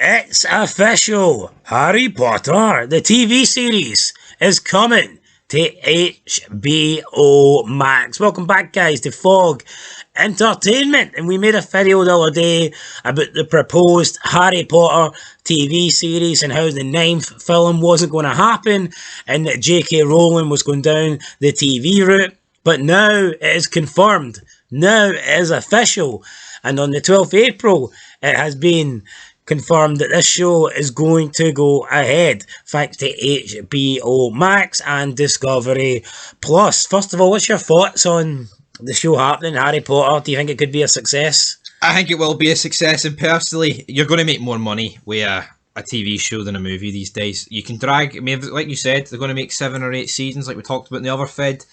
It's official! Harry Potter, the TV series, is coming to HBO Max. Welcome back, guys, to Fog Entertainment. And we made a video the other day about the proposed Harry Potter TV series and how the ninth film wasn't going to happen and that J.K. Rowling was going down the TV route. But now it is confirmed. Now it is official. And on the 12th of April, it has been confirmed that this show is going to go ahead thanks to HBO Max and Discovery Plus. First of all, what's your thoughts on the show happening, Harry Potter? Do you think it could be a success? I think it will be a success, and personally, you're going to make more money with a TV show than a movie these days. You can drag, I mean, like you said, they're going to make 7 or 8 seasons like we talked about in the other Fed.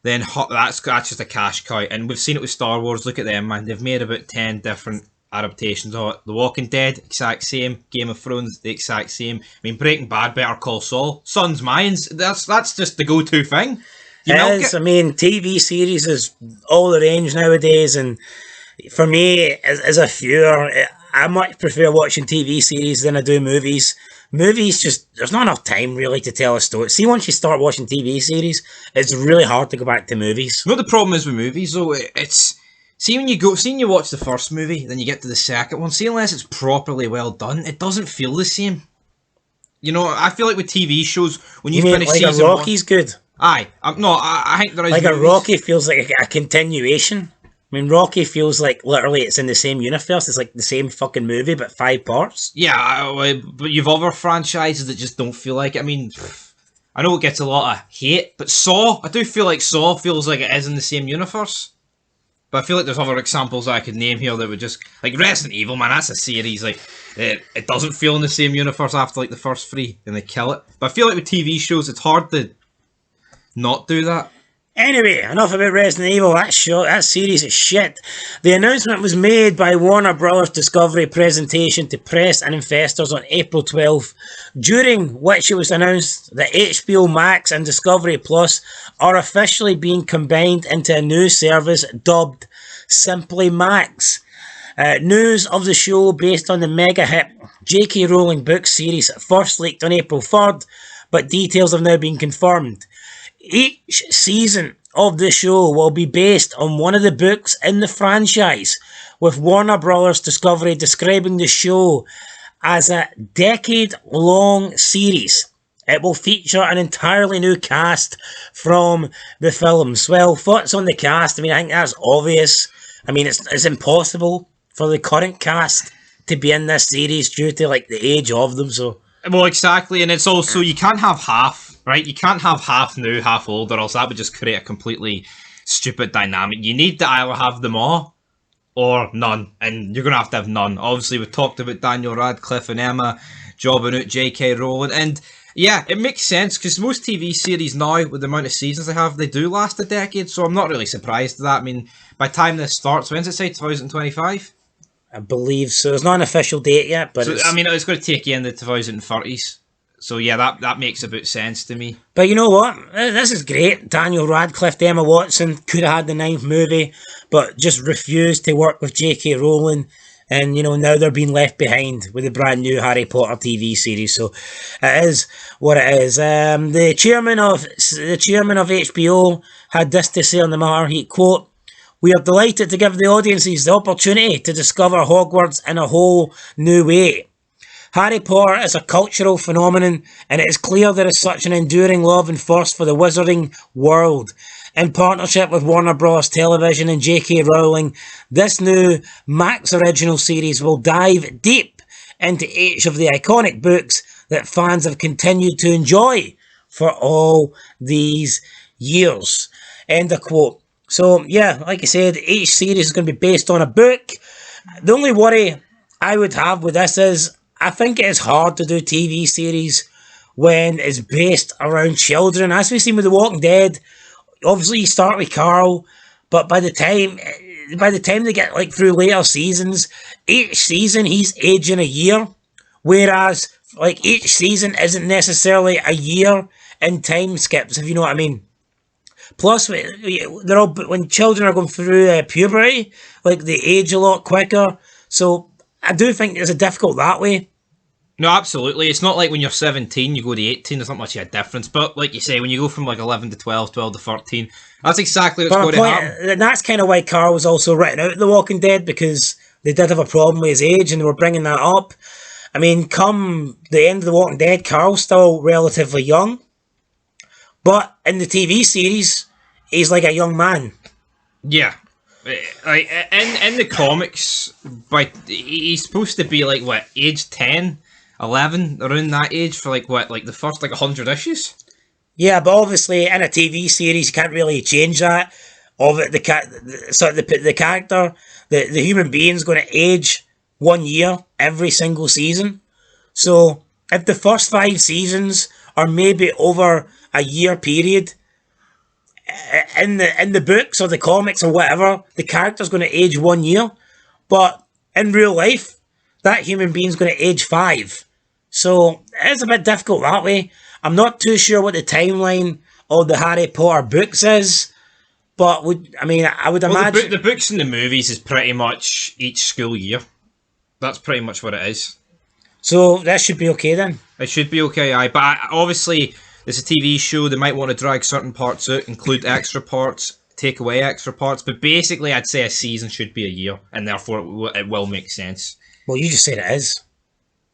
Then that's just a cash cow, and we've seen it with Star Wars. Look at them, man. They've made about 10 different adaptations of it. The Walking Dead, exact same. Game of Thrones, the exact same. I mean, Breaking Bad, Better Call Saul, Sons Mayans. That's just the go-to thing. It is. I mean, TV series is all the range nowadays, and for me, as a viewer, I much prefer watching TV series than I do movies. Movies, just there's not enough time really to tell a story. See, once you start watching TV series, it's really hard to go back to movies. You know what the problem is with movies, though? It's see when you watch the first movie, then you get to the second one. See, unless it's properly well done, it doesn't feel the same. You know, I feel like with TV shows, when you finish like season a Rocky's one, good. I think there is like movies. A Rocky feels like a continuation. I mean, Rocky feels like literally it's in the same universe. It's like the same fucking movie, but 5 parts. Yeah, but you've other franchises that just don't feel like it. I mean, I know it gets a lot of hate, but Saw, I do feel like Saw feels like it is in the same universe. But I feel like there's other examples I could name here that would just... Like Resident Evil, man, that's a series. Like, it doesn't feel in the same universe after like the first 3, and they kill it. But I feel like with TV shows, it's hard to not do that. Anyway, enough about Resident Evil. That series is shit. The announcement was made by Warner Bros. Discovery presentation to press and investors on April 12th, during which it was announced that HBO Max and Discovery Plus are officially being combined into a new service dubbed Simply Max. News of the show based on the mega hit J.K. Rowling book series first leaked on April 3rd, but details have now been confirmed. Each season of the show will be based on one of the books in the franchise, with Warner Bros. Discovery describing the show as a decade-long series. It will feature an entirely new cast from the films. Well, thoughts on the cast? I mean, I think that's obvious. I mean, it's impossible for the current cast to be in this series due to like the age of them. So, well, exactly, and it's also you can't have half. Right, you can't have half new, half old, or else that would just create a completely stupid dynamic. You need to either have them all, or none, and you're going to have none. Obviously, we've talked about Daniel Radcliffe and Emma jobbing out J.K. Rowling, and yeah, it makes sense, because most TV series now, with the amount of seasons they have, they do last a decade, so I'm not really surprised at that. I mean, by the time this starts, when's it say, 2025? I believe so. There's not an official date yet, but so, I mean, it's going to take you in the 2030s. So yeah, that makes about sense to me. But you know what? This is great. Daniel Radcliffe, Emma Watson could have had the 9th movie, but just refused to work with J.K. Rowling. And, you know, now they're being left behind with the brand new Harry Potter TV series. So it is what it is. The chairman of HBO had this to say on the matter. He, quote, "We are delighted to give the audiences the opportunity to discover Hogwarts in a whole new way. Harry Potter is a cultural phenomenon, and it is clear there is such an enduring love and thirst for the wizarding world. In partnership with Warner Bros. Television and J.K. Rowling, this new Max original series will dive deep into each of the iconic books that fans have continued to enjoy for all these years." End of quote. So, yeah, like I said, each series is going to be based on a book. The only worry I would have with this is, I think it is hard to do TV series when it's based around children. As we've seen with The Walking Dead, obviously you start with Carl, but by the time they get like through later seasons, each season he's aging a year, whereas like each season isn't necessarily a year in time skips, if you know what I mean. Plus, they're all when children are going through puberty, like they age a lot quicker. So I do think it's difficult that way. No, absolutely. It's not like when you're 17, you go to 18, there's not much of a difference. But like you say, when you go from like 11 to 12, 12 to 13, that's exactly what's going to happen. And that's kind of why Carl was also written out of The Walking Dead, because they did have a problem with his age and they were bringing that up. I mean, come the end of The Walking Dead, Carl's still relatively young. But in the TV series, he's like a young man. Yeah. Like, in the comics, he's supposed to be like, what, age 10? 11, around that age for like what, like the first like 100 issues? Yeah, but obviously in a TV series you can't really change that. Of it, the character, the human being's going to age 1 year every single season. So if the first 5 seasons are maybe over a year period, in the books or the comics or whatever, the character's going to age 1 year. But in real life, that human being's going to age 5. So it's a bit difficult that way. I'm not too sure what the timeline of the Harry Potter books is, but I would imagine the books and the movies is pretty much each school year. That's pretty much what it is. So that should be okay then. It should be okay, aye. But obviously, it's a TV show. They might want to drag certain parts out, include extra parts, take away extra parts. But basically, I'd say a season should be a year, and therefore it will make sense. Well, you just said it is.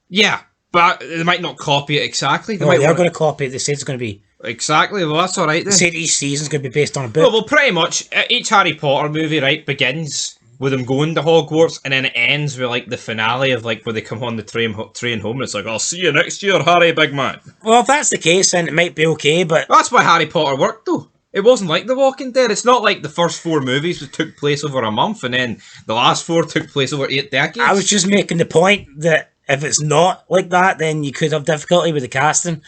Yeah. But they might not copy it exactly. They are going to copy it. They said it's going to be... Exactly, well that's alright then. They said each season's going to be based on a book. Well, pretty much, each Harry Potter movie, right, begins with them going to Hogwarts, and then it ends with, like, the finale of, like, where they come on the train home, and it's like, I'll see you next year, Harry, big man. Well, if that's the case, then it might be okay, but... That's why Harry Potter worked, though. It wasn't like The Walking Dead. It's not like the first 4 movies took place over a month, and then the last 4 took place over 8 decades. I was just making the point that if it's not like that, then you could have difficulty with the casting.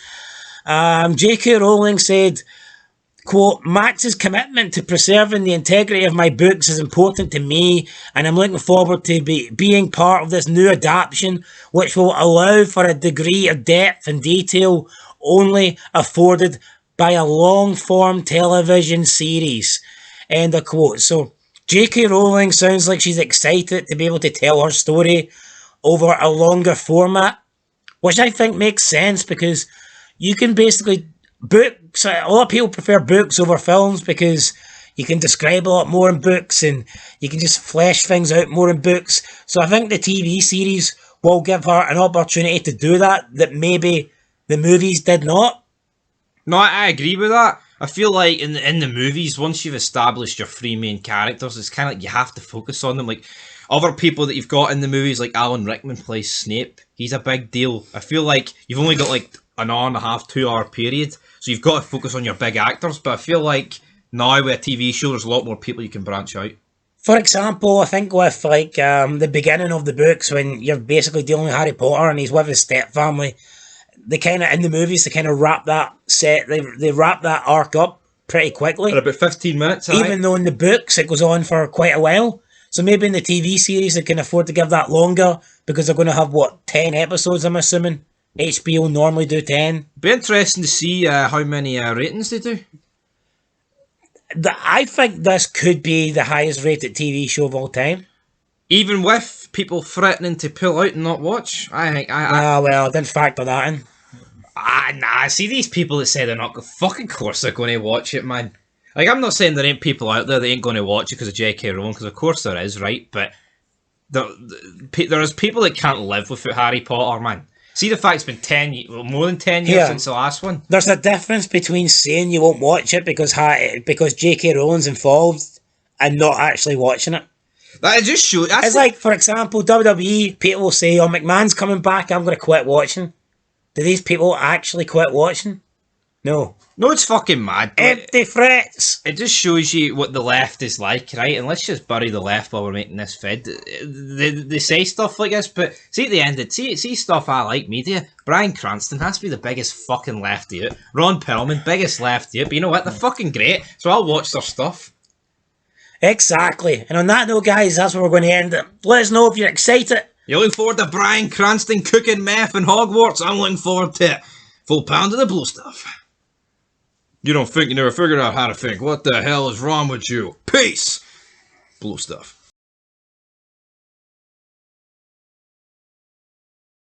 J.K. Rowling said, quote, Max's commitment to preserving the integrity of my books is important to me, and I'm looking forward to being part of this new adaptation, which will allow for a degree of depth and detail only afforded by a long-form television series. End of quote. So, J.K. Rowling sounds like she's excited to be able to tell her story over a longer format, which I think makes sense because you can basically books. A lot of people prefer books over films because you can describe a lot more in books and you can just flesh things out more in books. So I think the TV series will give her an opportunity to do that maybe the movies did not. No, I agree with that. I feel like in the movies, once you've established your 3 main characters, it's kind of like you have to focus on them. Like, other people that you've got in the movies, like Alan Rickman plays Snape. He's a big deal. I feel like you've only got like an hour and a half, 2 hour period. So you've got to focus on your big actors. But I feel like now with a TV show, there's a lot more people you can branch out. For example, I think with like the beginning of the books, when you're basically dealing with Harry Potter and he's with his stepfamily, they kind of, in the movies, they kind of wrap that they wrap that arc up pretty quickly. In about 15 minutes, even though in the books it goes on for quite a while. So maybe in the TV series they can afford to give that longer because they're going to have, 10 episodes, I'm assuming? HBO normally do 10. Be interesting to see how many ratings they do. I think this could be the highest rated TV show of all time. Even with people threatening to pull out and not watch? I think... well, I didn't factor that in. Nah, see these people that say they're not... Fucking course they're going to watch it, man. Like, I'm not saying there ain't people out there that ain't going to watch it because of J.K. Rowling, because of course there is, right? But there is people that can't live without Harry Potter, man. See the fact it's been 10 years, more than 10 years since the last one? There's a difference between saying you won't watch it because J.K. Rowling's involved and not actually watching it. That just shows... It's like, for example, WWE, people will say, McMahon's coming back, I'm going to quit watching. Do these people actually quit watching? No. No, it's fucking mad. Empty threats. It just shows you what the left is like, right? And let's just bury the left while we're making this vid. They say stuff like this, but see at the end, see stuff I like media. Bryan Cranston has to be the biggest fucking lefty out. Ron Perlman, biggest lefty out. But you know what? They're fucking great, so I'll watch their stuff. Exactly. And on that note, guys, that's where we're going to end it. Let us know if you're excited. You're looking forward to Bryan Cranston cooking meth in Hogwarts? I'm looking forward to it. Full pound of the blue stuff. You don't think you never figured out how to think. What the hell is wrong with you? Peace! Blue stuff.